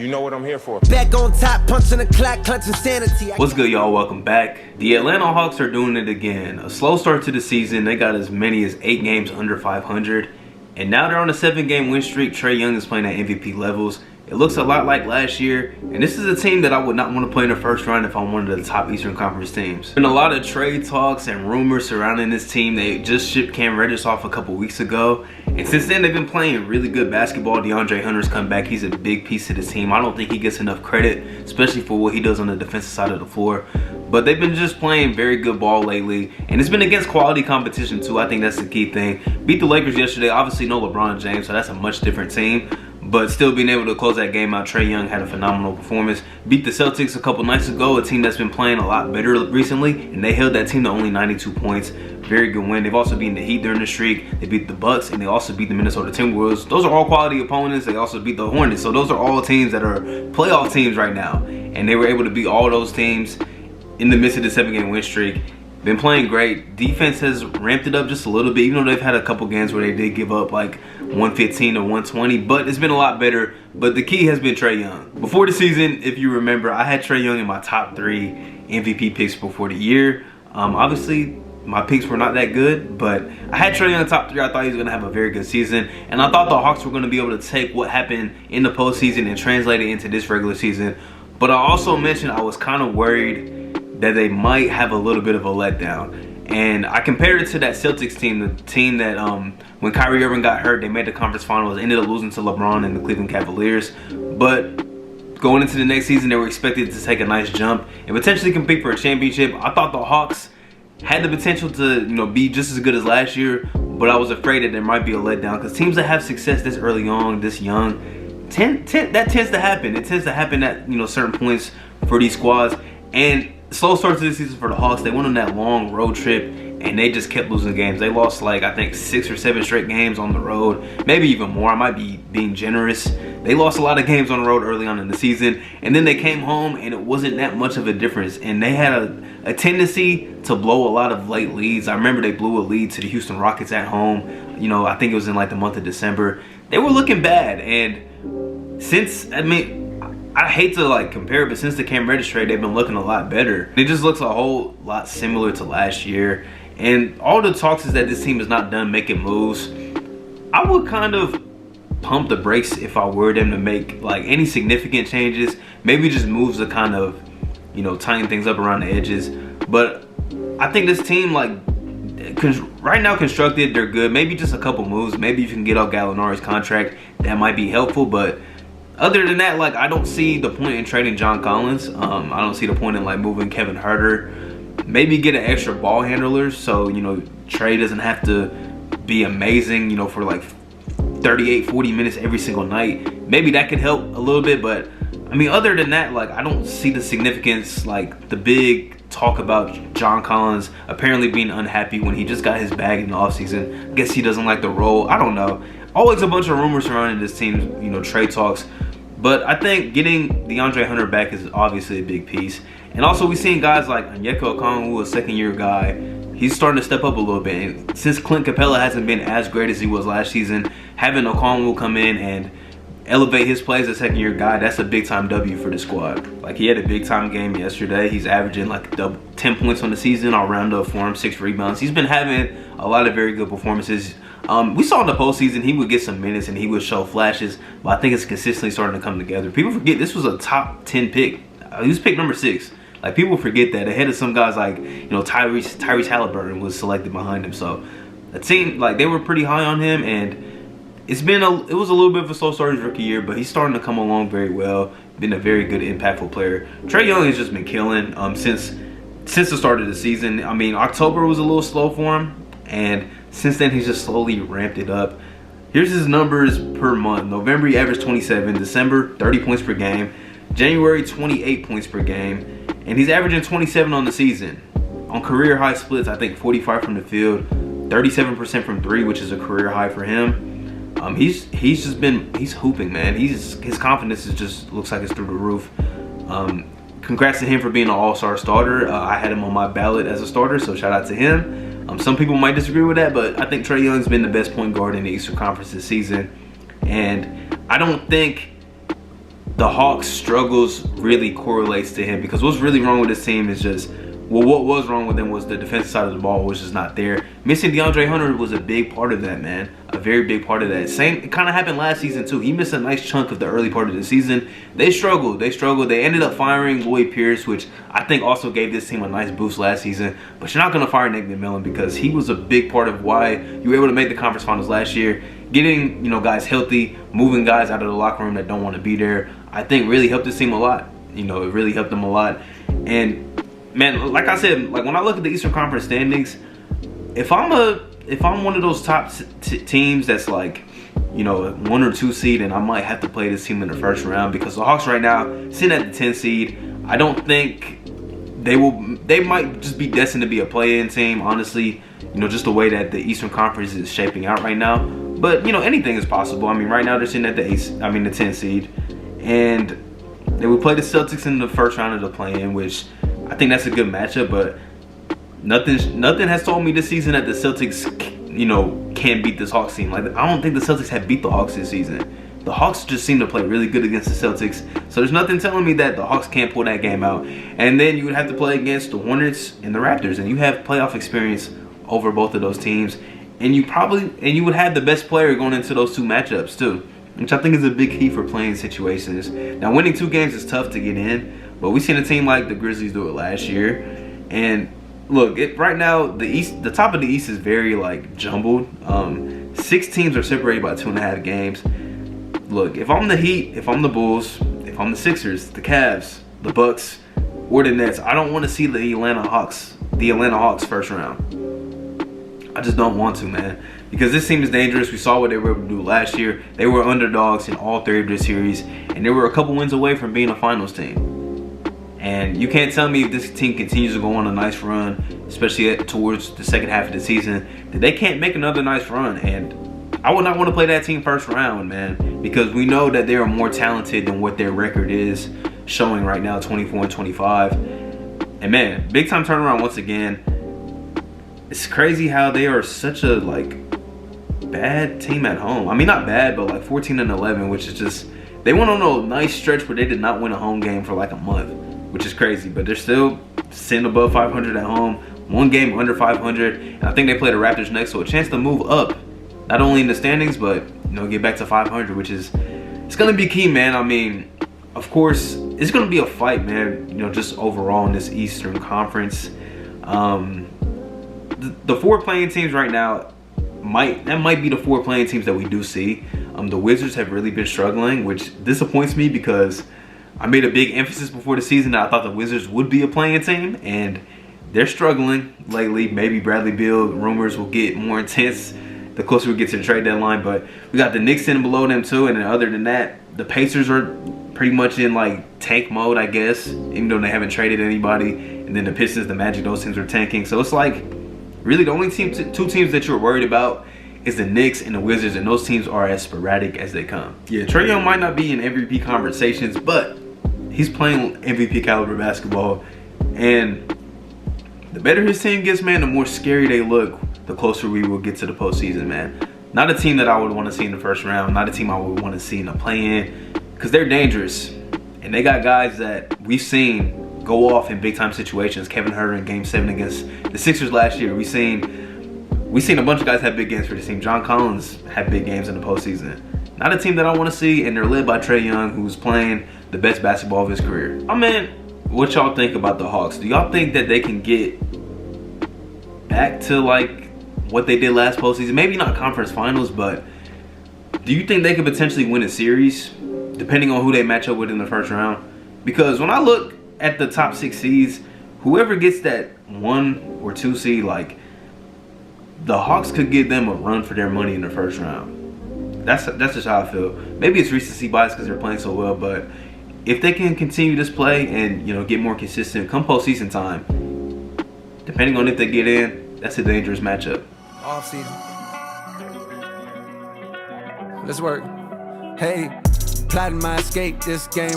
You know what I'm here for. Back on top, punching the clock, clutching sanity. What's good, y'all? Welcome back. The Atlanta Hawks are doing it again. A slow start to the season. They got as many as 8 games under 500. And now they're on a 7-game win streak. Trae Young is playing at MVP levels. It looks a lot like last year, and this is a team that I would not want to play in the first round if I'm one of the top Eastern Conference teams. Been a lot of trade talks and rumors surrounding this team. They just shipped Cam Reddish off a couple weeks ago, and since then they've been playing really good basketball. DeAndre Hunter's come back. He's a big piece of this team. I don't think he gets enough credit, especially for what he does on the defensive side of the floor. But they've been just playing very good ball lately, and it's been against quality competition too. I think that's the key thing. Beat the Lakers yesterday. Obviously no LeBron James, so that's a much different team. But still being able to close that game out. Trae Young had a phenomenal performance. Beat the Celtics a couple nights ago, a team that's been playing a lot better recently, and they held that team to only 92 points. Very good win. They've also beaten the Heat during the streak. They beat the Bucks, and they also beat the Minnesota Timberwolves. Those are all quality opponents. They also beat the Hornets. So those are all teams that are playoff teams right now, and they were able to beat all those teams in the midst of the 7-game win streak. Been playing great. Defense has ramped it up just a little bit, even though they've had a couple games where they did give up like 115 or 120, but it's been a lot better. But the key has been Trae Young. Before the season, if you remember, I had Trae Young in my top 3 MVP picks before the year. Obviously, my picks were not that good, but I had Trae Young in the top 3. I thought he was going to have a very good season, and I thought the Hawks were going to be able to take what happened in the postseason and translate it into this regular season. But I also mentioned I was kind of worried that they might have a little bit of a letdown. And I compared it to that Celtics team, the team that when Kyrie Irving got hurt, they made the conference finals, ended up losing to LeBron and the Cleveland Cavaliers. But going into the next season, they were expected to take a nice jump and potentially compete for a championship. I thought the Hawks had the potential to, be just as good as last year, but I was afraid that there might be a letdown because teams that have success this early on, this young, that tends to happen. It tends to happen at certain points for these squads. And slow start to the season for the Hawks. They went on that long road trip and they just kept losing games. They lost like I think 6 or 7 straight games on the road, maybe even more. I might be being generous. They lost a lot of games on the road early on in the season, and then they came home and it wasn't that much of a difference. And they had a tendency to blow a lot of late leads. I remember they blew a lead to the Houston Rockets at home. I think it was in like the month of December. They were looking bad, and since I hate to compare it, but since the Cam Reddish trade, they've been looking a lot better. It just looks a whole lot similar to last year. And all the talks is that this team is not done making moves. I would kind of pump the brakes if I were them to make any significant changes. Maybe just moves to kind of, tighten things up around the edges. But I think this team, right now constructed, they're good. Maybe just a couple moves. Maybe you can get off Gallinari's contract. That might be helpful, but other than that, I don't see the point in trading John Collins. I don't see the point in moving Kevin Huerter. Maybe get an extra ball handler so Trae doesn't have to be amazing for 38-40 minutes every single night. Maybe that could help a little bit, but other than that, I don't see the significance. The big talk about John Collins apparently being unhappy when he just got his bag in the offseason. I guess he doesn't like the role. I don't know. Always a bunch of rumors surrounding this team, trade talks. But I think getting DeAndre Hunter back is obviously a big piece. And also we've seen guys like Onyeka Okongwu, a second-year guy. He's starting to step up a little bit. And since Clint Capella hasn't been as great as he was last season, having Okongwu come in and elevate his play as a second-year guy, that's a big-time W for the squad. He had a big-time game yesterday. He's averaging 10 points on the season. I'll round up for him, 6 rebounds. He's been having a lot of very good performances. We saw in the postseason he would get some minutes and he would show flashes, but I think it's consistently starting to come together. People forget this was a top 10 pick. He was picked number 6. People forget that, ahead of some guys like Tyrese Halliburton was selected behind him. So the team, they were pretty high on him, and it was a little bit of a slow start his rookie year, but he's starting to come along very well. Been a very good, impactful player. Trae Young has just been killing since the start of the season. October was a little slow for him, and since then he's just slowly ramped it up. Here's his numbers per month. November he averaged 27, December 30 points per game, January 28 points per game, and he's averaging 27 on the season. On career high splits, I think 45 from the field, 37% from 3, which is a career high for him. He's hooping, man. His confidence looks like it's through the roof. Congrats to him for being an all-star starter. I had him on my ballot as a starter, so shout out to him. Some people might disagree with that, but I think Trae Young's been the best point guard in the Eastern Conference this season. And I don't think the Hawks' struggles really correlates to him, because what's really wrong with this team is just, well, what was wrong with them was the defensive side of the ball was just not there. Missing DeAndre Hunter was a big part of that, man. A very big part of that. It kind of happened last season too. He missed a nice chunk of the early part of the season. They struggled. They ended up firing Lloyd Pierce, which I think also gave this team a nice boost last season. But you're not going to fire Nate McMillan, because he was a big part of why you were able to make the conference finals last year. Getting, guys healthy, moving guys out of the locker room that don't want to be there, I think really helped this team a lot. It really helped them a lot. And man, like I said, like when I look at the Eastern Conference standings, if I'm one of those top teams that's like, 1 or 2 seed, and I might have to play this team in the first round, because the Hawks right now sitting at the 10 seed, I don't think they might just be destined to be a play-in team, honestly, just the way that the Eastern Conference is shaping out right now. But anything is possible. I mean, right now they're sitting at the 10 seed, and they will play the Celtics in the first round of the play-in, which I think that's a good matchup. But nothing has told me this season that the Celtics, can't beat this Hawks team. Like, I don't think the Celtics have beat the Hawks this season. The Hawks just seem to play really good against the Celtics. So there's nothing telling me that the Hawks can't pull that game out. And then you would have to play against the Hornets and the Raptors, and you have playoff experience over both of those teams. And you would have the best player going into those 2 matchups too, which I think is a big key for playing situations. Now, winning 2 games is tough to get in, but we've seen a team like the Grizzlies do it last year. And look, right now the top of the East is very jumbled. 6 teams are separated by 2.5 games. Look, if I'm the Heat, if I'm the Bulls, if I'm the Sixers, the Cavs, the Bucks, or the Nets, I don't want to see the Atlanta Hawks first round. I just don't want to, man, because this team is dangerous. We saw what they were able to do last year. They were underdogs in all 3 of their series, and they were a couple wins away from being a finals team. And you can't tell me if this team continues to go on a nice run, especially towards the second half of the season, that they can't make another nice run. And I would not want to play that team first round, man, because we know that they are more talented than what their record is showing right now, 24-25. And man, big time turnaround once again. It's crazy how they are such a bad team at home. I mean, not bad, but 14-11, which is just, they went on a nice stretch where they did not win a home game for a month, which is crazy. But they're still sitting above 500 at home, 1 game under 500, and I think they play the Raptors next, so a chance to move up, not only in the standings, but get back to 500, which is, it's gonna be key, man. I mean, of course, it's gonna be a fight, man. Just overall in this Eastern Conference. The 4 playing teams right now might be the 4 playing teams that we do see. The Wizards have really been struggling, which disappoints me, because I made a big emphasis before the season that I thought the Wizards would be a playing team, and they're struggling lately. Maybe Bradley Beal rumors will get more intense the closer we get to the trade deadline, but we got the Knicks in below them too. And then other than that, the Pacers are pretty much in tank mode, I guess, even though they haven't traded anybody. And then the Pistons, the Magic, those teams are tanking. So it's really the only 2 teams that you're worried about is the Knicks and the Wizards, and those teams are as sporadic as they come. Yeah, Trae Young might not be in MVP conversations, but he's playing MVP caliber basketball. And the better his team gets, man, the more scary they look, the closer we will get to the postseason, man. Not a team that I would want to see in the first round, not a team I would want to see in the play-in, because they're dangerous. And they got guys that we've seen go off in big-time situations. Kevin Huerter in Game 7 against the Sixers last year. We've seen a bunch of guys have big games for this team. John Collins had big games in the postseason. Not a team that I want to see, and they're led by Trae Young, who's playing the best basketball of his career. Oh, man, what y'all think about the Hawks? Do y'all think that they can get back to what they did last postseason? Maybe not conference finals, but do you think they could potentially win a series, depending on who they match up with in the first round? Because when I look at the top 6 seeds, whoever gets that 1 or 2 seed, the Hawks could give them a run for their money in the first round. That's just how I feel. Maybe it's recency bias because they're playing so well, but if they can continue this play and get more consistent come postseason time, depending on if they get in, that's a dangerous matchup. Off season. Let's work. Hey, plotting my escape this game.